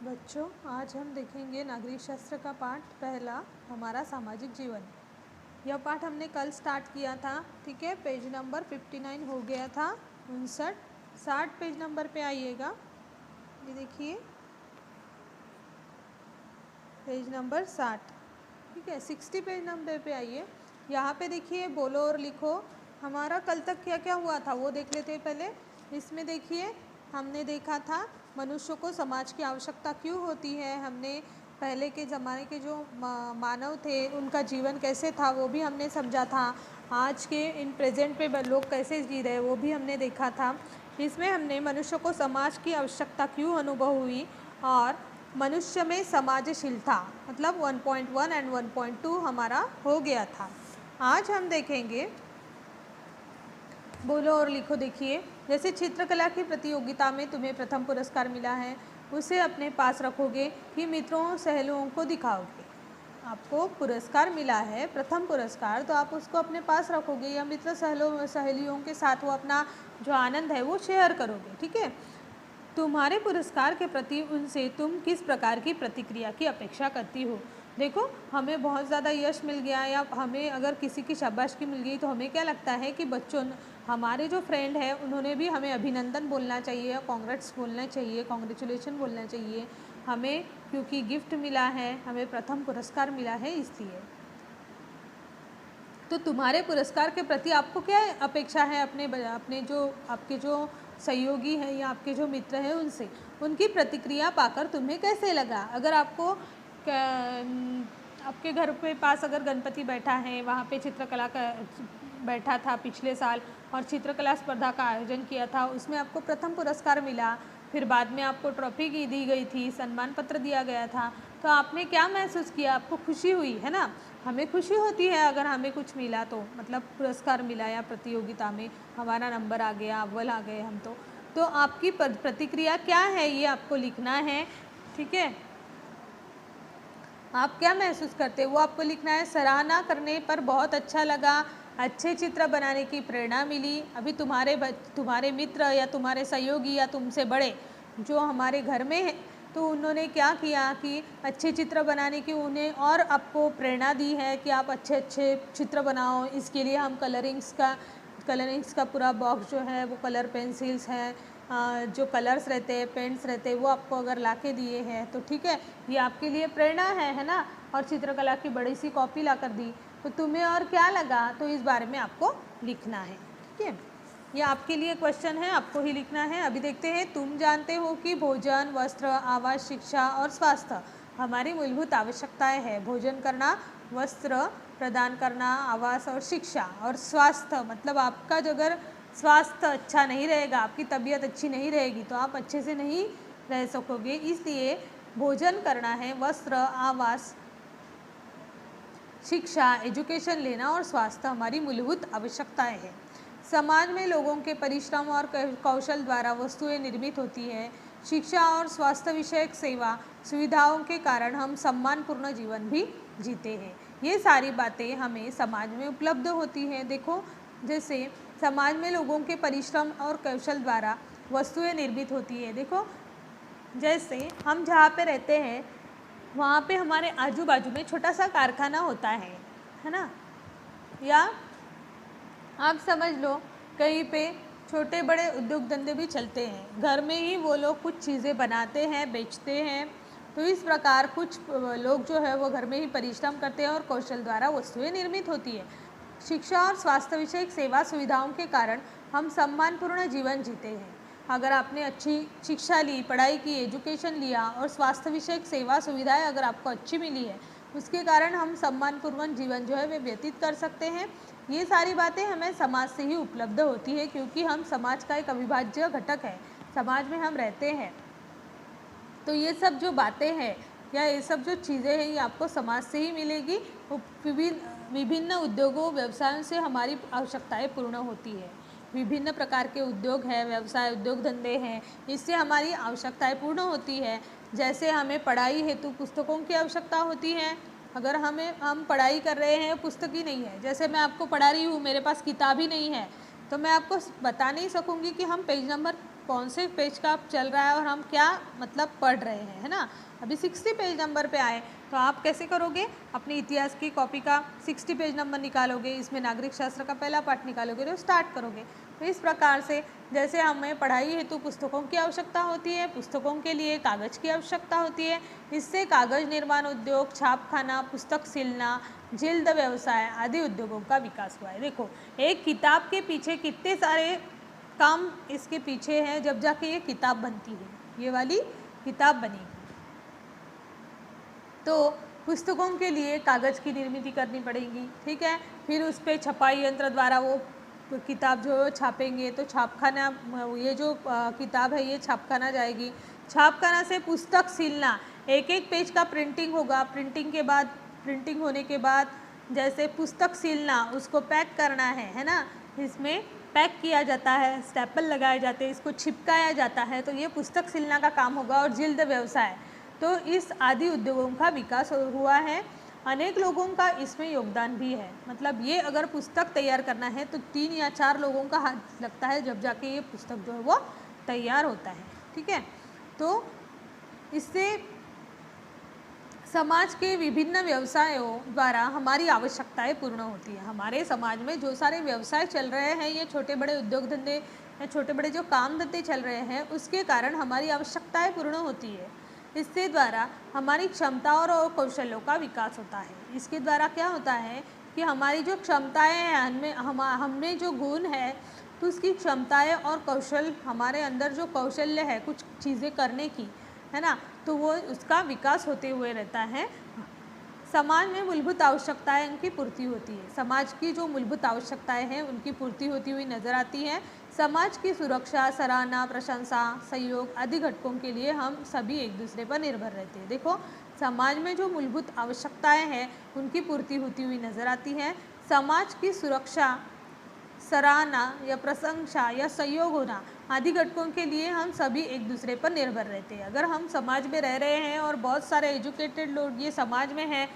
बच्चों, आज हम देखेंगे नागरिक शास्त्र का पाठ पहला, हमारा सामाजिक जीवन। यह पाठ हमने कल स्टार्ट किया था, ठीक है। पेज नंबर 59 हो गया था, 59। 60 पेज नंबर पे आइएगा। ये देखिए, पेज नंबर 60, ठीक है। 60 पेज नंबर पे आइए। यहाँ पे देखिए, बोलो और लिखो। हमारा कल तक क्या क्या हुआ था वो देख लेते हैं पहले। इसमें देखिए, हमने देखा था मनुष्य को समाज की आवश्यकता क्यों होती है। हमने पहले के ज़माने के जो मानव थे, उनका जीवन कैसे था वो भी हमने समझा था। आज के इन प्रेजेंट पे लोग कैसे जी रहे वो भी हमने देखा था। इसमें हमने मनुष्य को समाज की आवश्यकता क्यों अनुभव हुई और मनुष्य में समाजशीलता मतलब 1.1 एंड 1.2 हमारा हो गया था। आज हम देखेंगे बोलो और लिखो। देखिए, जैसे चित्रकला की प्रतियोगिता में तुम्हें प्रथम पुरस्कार मिला है, उसे अपने पास रखोगे कि मित्रों सहेलियों को दिखाओगे। आपको पुरस्कार मिला है, प्रथम पुरस्कार, तो आप उसको अपने पास रखोगे या मित्र सहेलियों के साथ वो अपना जो आनंद है वो शेयर करोगे, ठीक है। तुम्हारे पुरस्कार के प्रति उनसे तुम किस प्रकार की प्रतिक्रिया की अपेक्षा करती हो। देखो, हमें बहुत ज़्यादा यश मिल गया या हमें अगर किसी की शाबाशी मिल गई तो हमें क्या लगता है कि बच्चों, हमारे जो फ्रेंड है उन्होंने भी हमें अभिनंदन बोलना चाहिए, कांग्रेट्स बोलना चाहिए, कांग्रेचुलेशन बोलना चाहिए हमें, क्योंकि गिफ्ट मिला है, हमें प्रथम पुरस्कार मिला है इसलिए। तो तुम्हारे पुरस्कार के प्रति आपको क्या अपेक्षा है अपने जो आपके जो सहयोगी हैं या आपके जो मित्र हैं उनसे, उनकी प्रतिक्रिया पाकर तुम्हें कैसे लगा। अगर आपको आपके घर पे पास अगर गणपति बैठा है, वहाँ पे चित्रकला का बैठा था पिछले साल और चित्रकला स्पर्धा का आयोजन किया था, उसमें आपको प्रथम पुरस्कार मिला, फिर बाद में आपको ट्रॉफी दी गई थी, सम्मान पत्र दिया गया था, तो आपने क्या महसूस किया। आपको खुशी हुई है ना। हमें खुशी होती है अगर हमें कुछ मिला तो, मतलब पुरस्कार मिला या प्रतियोगिता में हमारा नंबर आ गया, अव्वल आ गए हम तो आपकी प्रतिक्रिया क्या है ये आपको लिखना है, ठीक है। आप क्या महसूस करते हैं वो आपको लिखना है। सराहना करने पर बहुत अच्छा लगा, अच्छे चित्र बनाने की प्रेरणा मिली। अभी तुम्हारे मित्र या तुम्हारे सहयोगी या तुमसे बड़े जो हमारे घर में है, तो उन्होंने क्या किया कि अच्छे चित्र बनाने की उन्हें और आपको प्रेरणा दी है कि आप अच्छे अच्छे चित्र बनाओ। इसके लिए हम कलरिंग्स का पूरा बॉक्स जो है वो कलर पेंसिल्स हैं, जो कलर्स रहते हैं, पेंट्स रहते हैं, वो आपको अगर ला के दिए हैं तो ठीक है, ये आपके लिए प्रेरणा है ना। और चित्रकला की बड़ी सी कॉपी ला कर दी, तो तुम्हें और क्या लगा, तो इस बारे में आपको लिखना है, ठीक है। ये आपके लिए क्वेश्चन है, आपको ही लिखना है। अभी देखते हैं, तुम जानते हो कि भोजन, वस्त्र, आवास, शिक्षा और स्वास्थ्य हमारी मूलभूत आवश्यकताएं हैं। भोजन करना, वस्त्र प्रदान करना, आवास और शिक्षा और स्वास्थ्य, मतलब आपका अगर स्वास्थ्य अच्छा नहीं रहेगा, आपकी तबीयत अच्छी नहीं रहेगी तो आप अच्छे से नहीं रह सकोगे। इसलिए भोजन करना है, वस्त्र, आवास, शिक्षा, एजुकेशन लेना और स्वास्थ्य हमारी मूलभूत आवश्यकताएं हैं। समाज में लोगों के परिश्रम और कौशल द्वारा वस्तुएं निर्मित होती है। शिक्षा और स्वास्थ्य विषयक सेवा सुविधाओं के कारण हम सम्मानपूर्ण जीवन भी जीते हैं। ये सारी बातें हमें समाज में उपलब्ध होती हैं। देखो, जैसे समाज में लोगों के परिश्रम और कौशल द्वारा वस्तुएं निर्मित होती है। देखो, जैसे हम जहाँ पे रहते हैं वहाँ पे हमारे आजू बाजू में छोटा सा कारखाना होता है ना, या आप समझ लो कहीं पे छोटे बड़े उद्योग धंधे भी चलते हैं। घर में ही वो लोग कुछ चीज़ें बनाते हैं, बेचते हैं। तो इस प्रकार कुछ लोग जो है वो घर में ही परिश्रम करते हैं और कौशल द्वारा वस्तुएं निर्मित होती है। शिक्षा और स्वास्थ्य विषयक सेवा सुविधाओं के कारण हम सम्मानपूर्ण जीवन जीते हैं। अगर आपने अच्छी शिक्षा ली, पढ़ाई की, एजुकेशन लिया और स्वास्थ्य विषयक सेवा सुविधाएं अगर आपको अच्छी मिली है, उसके कारण हम सम्मानपूर्ण जीवन जो है वे व्यतीत कर सकते हैं। ये सारी बातें हमें समाज से ही उपलब्ध होती है, क्योंकि हम समाज का एक अविभाज्य घटक है, समाज में हम रहते हैं। तो ये सब जो बातें हैं या ये सब जो चीज़ें हैं ये आपको समाज से ही मिलेगी। विभिन्न उद्योगों व्यवसायों से हमारी आवश्यकताएं पूर्ण होती है। विभिन्न प्रकार के उद्योग हैं, व्यवसाय, उद्योग धंधे हैं, इससे हमारी आवश्यकताएं पूर्ण होती है। जैसे हमें पढ़ाई हेतु पुस्तकों की आवश्यकता होती है। अगर हम पढ़ाई कर रहे हैं, पुस्तक ही नहीं है, जैसे मैं आपको पढ़ा रही हूँ, मेरे पास किताब ही नहीं है, तो मैं आपको बता नहीं सकूँगी कि हम पेज नंबर कौन से पेज का चल रहा है और हम क्या मतलब पढ़ रहे हैं, है ना। अभी 60 पेज नंबर पे आए तो आप कैसे करोगे, अपनी इतिहास की कॉपी का 60 पेज नंबर निकालोगे, इसमें नागरिक शास्त्र का पहला पाठ निकालोगे तो स्टार्ट करोगे। तो इस प्रकार से जैसे हमें पढ़ाई हेतु पुस्तकों की आवश्यकता होती है, पुस्तकों के लिए कागज़ की आवश्यकता होती है, इससे कागज़ निर्माण उद्योग, छापखाना, पुस्तक सिलना, जिल्द व्यवसाय आदि उद्योगों का विकास हुआ है। देखो, एक किताब के पीछे कितने सारे काम इसके पीछे हैं, जब जाके ये किताब बनती है, ये वाली किताब बनेगी। तो पुस्तकों के लिए कागज़ की निर्मित करनी पड़ेगी, ठीक है। फिर उस पर छपाई यंत्र द्वारा वो किताब जो छापेंगे, तो छापखाना, ये जो किताब है ये छापखाना जाएगी। छापखाना से पुस्तक सिलना, एक एक पेज का प्रिंटिंग होगा, प्रिंटिंग होने के बाद जैसे पुस्तक सिलना, उसको पैक करना है ना, इसमें पैक किया जाता है, स्टेपल लगाए जाते हैं, इसको छिपकाया जाता है, तो ये पुस्तक सिलना का काम होगा। और जिल्द व्यवसाय, तो इस आदि उद्योगों का विकास हुआ है। अनेक लोगों का इसमें योगदान भी है, मतलब ये अगर पुस्तक तैयार करना है तो 3 या 4 लोगों का हाथ लगता है, जब जाके ये पुस्तक जो है वो तैयार होता है, ठीक है। तो इससे समाज के विभिन्न व्यवसायों द्वारा हमारी आवश्यकताएं पूर्ण होती है। हमारे समाज में जो सारे व्यवसाय चल रहे हैं, ये छोटे बड़े उद्योग धंधे या छोटे बड़े जो काम धंधे चल रहे हैं, उसके कारण हमारी आवश्यकताएं पूर्ण होती है। इससे द्वारा हमारी क्षमताओं और कौशलों का विकास होता है। इसके द्वारा क्या होता है कि हमारी जो क्षमताएं हैं, हमें जो गुण है, तो उसकी क्षमताएं और कौशल, हमारे अंदर जो कौशल्य है कुछ चीज़ें करने की, है ना, तो वो उसका विकास होते हुए रहता है। समाज में मूलभूत आवश्यकताएं उनकी पूर्ति होती है। समाज की जो मूलभूत आवश्यकताएं हैं उनकी पूर्ति होती हुई नजर आती है। समाज की सुरक्षा, सराहना, प्रशंसा, सहयोग आदि घटकों के लिए हम सभी एक दूसरे पर निर्भर रहते हैं। देखो, समाज में जो मूलभूत आवश्यकताएं हैं उनकी पूर्ति होती हुई नजर आती है। समाज की सुरक्षा, सराहना या प्रशंसा या सहयोग होना आदि घटकों के लिए हम सभी एक दूसरे पर निर्भर रहते हैं। अगर हम समाज में रह रहे हैं और बहुत सारे एजुकेटेड लोग ये समाज में हैं,